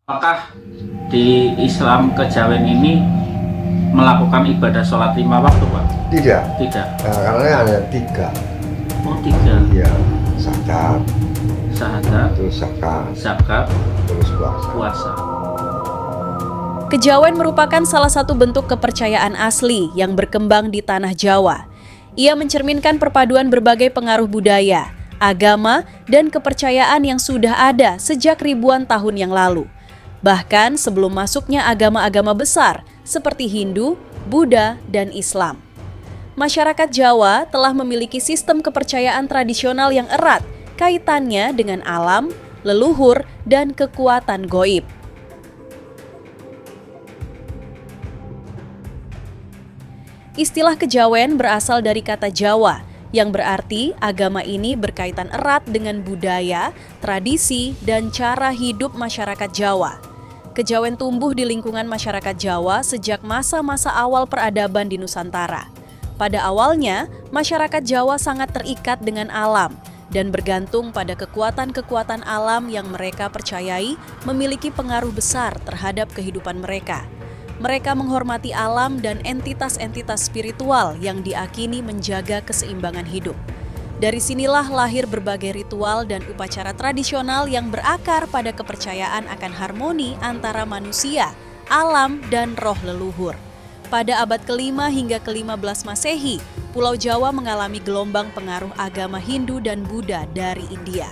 Apakah di Islam Kejawen ini melakukan ibadah sholat 5 waktu, Pak? Tidak. Tidak. Karena ada 3. Oh, 3. Iya, zakat, Syahadat, terus zakat, terus puasa. puasa. Kejawen merupakan salah satu bentuk kepercayaan asli yang berkembang di tanah Jawa. Ia mencerminkan perpaduan berbagai pengaruh budaya, agama, dan kepercayaan yang sudah ada sejak ribuan tahun yang lalu. Bahkan sebelum masuknya agama-agama besar seperti Hindu, Buddha, dan Islam. Masyarakat Jawa telah memiliki sistem kepercayaan tradisional yang erat kaitannya dengan alam, leluhur, dan kekuatan goib. Istilah kejawen berasal dari kata Jawa, yang berarti agama ini berkaitan erat dengan budaya, tradisi, dan cara hidup masyarakat Jawa. Kejawen tumbuh di lingkungan masyarakat Jawa sejak masa-masa awal peradaban di Nusantara. Pada awalnya, masyarakat Jawa sangat terikat dengan alam dan bergantung pada kekuatan-kekuatan alam yang mereka percayai memiliki pengaruh besar terhadap kehidupan mereka. Mereka menghormati alam dan entitas-entitas spiritual yang diakini menjaga keseimbangan hidup. Dari sinilah lahir berbagai ritual dan upacara tradisional yang berakar pada kepercayaan akan harmoni antara manusia, alam, dan roh leluhur. Pada abad ke-5 hingga ke-15 Masehi, Pulau Jawa mengalami gelombang pengaruh agama Hindu dan Buddha dari India.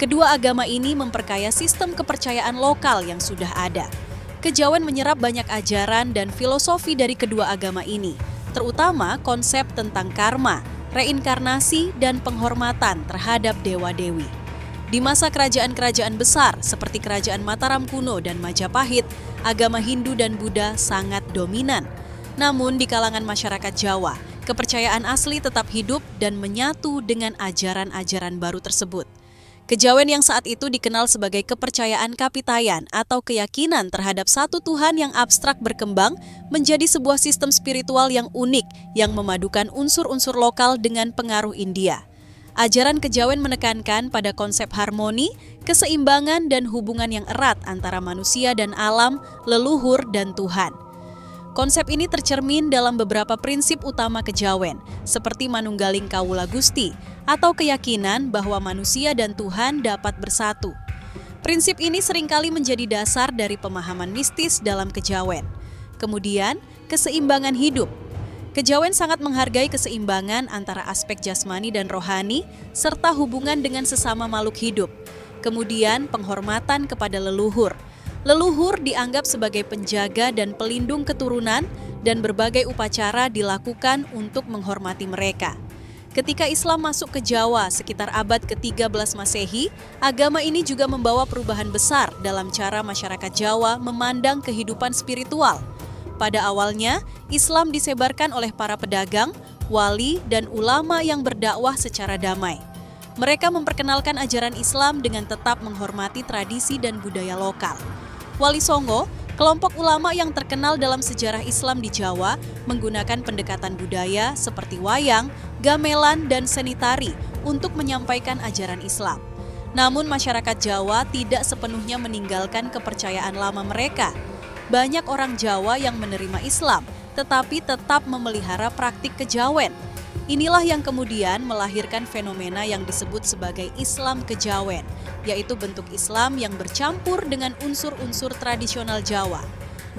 Kedua agama ini memperkaya sistem kepercayaan lokal yang sudah ada. Kejawen menyerap banyak ajaran dan filosofi dari kedua agama ini, terutama konsep tentang karma, reinkarnasi, dan penghormatan terhadap dewa-dewi. Di masa kerajaan-kerajaan besar seperti Kerajaan Mataram kuno dan Majapahit, agama Hindu dan Buddha sangat dominan. Namun di kalangan masyarakat Jawa, kepercayaan asli tetap hidup dan menyatu dengan ajaran-ajaran baru tersebut. Kejawen yang saat itu dikenal sebagai kepercayaan kapitayan atau keyakinan terhadap satu Tuhan yang abstrak berkembang menjadi sebuah sistem spiritual yang unik yang memadukan unsur-unsur lokal dengan pengaruh India. Ajaran kejawen menekankan pada konsep harmoni, keseimbangan, dan hubungan yang erat antara manusia dan alam, leluhur, dan Tuhan. Konsep ini tercermin dalam beberapa prinsip utama kejawen, seperti Manunggaling Kawula Gusti, atau keyakinan bahwa manusia dan Tuhan dapat bersatu. Prinsip ini seringkali menjadi dasar dari pemahaman mistis dalam kejawen. Kemudian, keseimbangan hidup. Kejawen sangat menghargai keseimbangan antara aspek jasmani dan rohani, serta hubungan dengan sesama makhluk hidup. Kemudian, penghormatan kepada leluhur. Leluhur dianggap sebagai penjaga dan pelindung keturunan dan berbagai upacara dilakukan untuk menghormati mereka. Ketika Islam masuk ke Jawa sekitar abad ke-13 Masehi, agama ini juga membawa perubahan besar dalam cara masyarakat Jawa memandang kehidupan spiritual. Pada awalnya, Islam disebarkan oleh para pedagang, wali, dan ulama yang berdakwah secara damai. Mereka memperkenalkan ajaran Islam dengan tetap menghormati tradisi dan budaya lokal. Wali Songo, kelompok ulama yang terkenal dalam sejarah Islam di Jawa, menggunakan pendekatan budaya seperti wayang, gamelan, dan seni tari untuk menyampaikan ajaran Islam. Namun masyarakat Jawa tidak sepenuhnya meninggalkan kepercayaan lama mereka. Banyak orang Jawa yang menerima Islam, tetapi tetap memelihara praktik kejawen. Inilah yang kemudian melahirkan fenomena yang disebut sebagai Islam kejawen, yaitu bentuk Islam yang bercampur dengan unsur-unsur tradisional Jawa.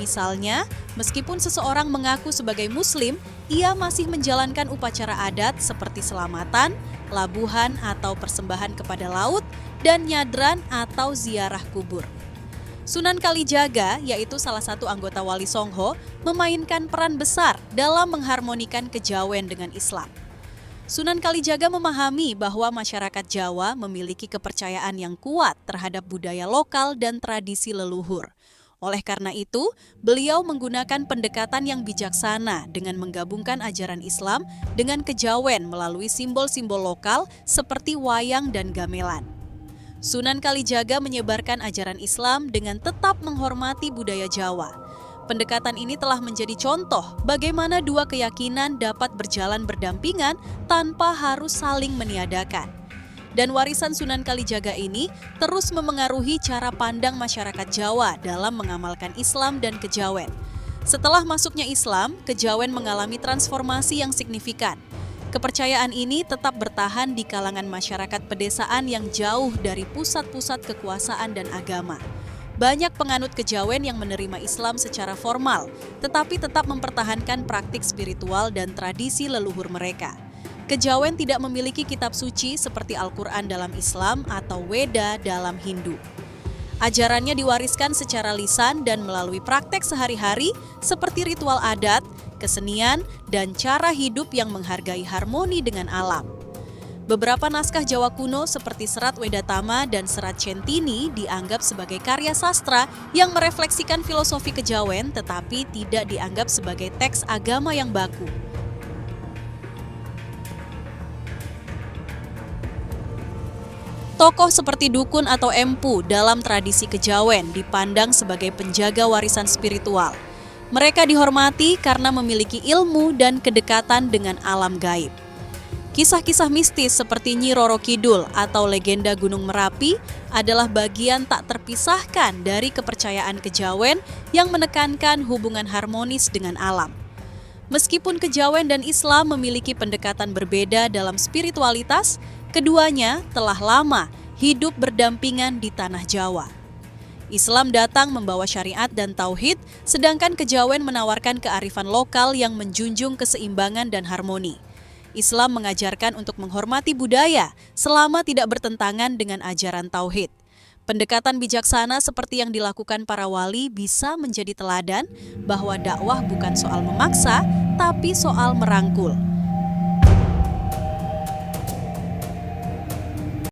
Misalnya, meskipun seseorang mengaku sebagai Muslim, ia masih menjalankan upacara adat seperti selamatan, labuhan atau persembahan kepada laut, dan nyadran atau ziarah kubur. Sunan Kalijaga, yaitu salah satu anggota Wali Songo, memainkan peran besar dalam mengharmonikan kejawen dengan Islam. Sunan Kalijaga memahami bahwa masyarakat Jawa memiliki kepercayaan yang kuat terhadap budaya lokal dan tradisi leluhur. Oleh karena itu, beliau menggunakan pendekatan yang bijaksana dengan menggabungkan ajaran Islam dengan kejawen melalui simbol-simbol lokal seperti wayang dan gamelan. Sunan Kalijaga menyebarkan ajaran Islam dengan tetap menghormati budaya Jawa. Pendekatan ini telah menjadi contoh bagaimana dua keyakinan dapat berjalan berdampingan tanpa harus saling meniadakan. Dan warisan Sunan Kalijaga ini terus memengaruhi cara pandang masyarakat Jawa dalam mengamalkan Islam dan kejawen. Setelah masuknya Islam, kejawen mengalami transformasi yang signifikan. Kepercayaan ini tetap bertahan di kalangan masyarakat pedesaan yang jauh dari pusat-pusat kekuasaan dan agama. Banyak penganut kejawen yang menerima Islam secara formal, tetapi tetap mempertahankan praktik spiritual dan tradisi leluhur mereka. Kejawen tidak memiliki kitab suci seperti Al-Quran dalam Islam atau Weda dalam Hindu. Ajarannya diwariskan secara lisan dan melalui praktek sehari-hari seperti ritual adat, kesenian, dan cara hidup yang menghargai harmoni dengan alam. Beberapa naskah Jawa kuno seperti Serat Wedatama dan Serat Centini dianggap sebagai karya sastra yang merefleksikan filosofi kejawen tetapi tidak dianggap sebagai teks agama yang baku. Tokoh seperti dukun atau empu dalam tradisi kejawen dipandang sebagai penjaga warisan spiritual. Mereka dihormati karena memiliki ilmu dan kedekatan dengan alam gaib. Kisah-kisah mistis seperti Nyi Roro Kidul atau legenda Gunung Merapi adalah bagian tak terpisahkan dari kepercayaan kejawen yang menekankan hubungan harmonis dengan alam. Meskipun kejawen dan Islam memiliki pendekatan berbeda dalam spiritualitas, keduanya telah lama hidup berdampingan di tanah Jawa. Islam datang membawa syariat dan tauhid, sedangkan kejawen menawarkan kearifan lokal yang menjunjung keseimbangan dan harmoni. Islam mengajarkan untuk menghormati budaya selama tidak bertentangan dengan ajaran tauhid. Pendekatan bijaksana seperti yang dilakukan para wali bisa menjadi teladan bahwa dakwah bukan soal memaksa, tapi soal merangkul.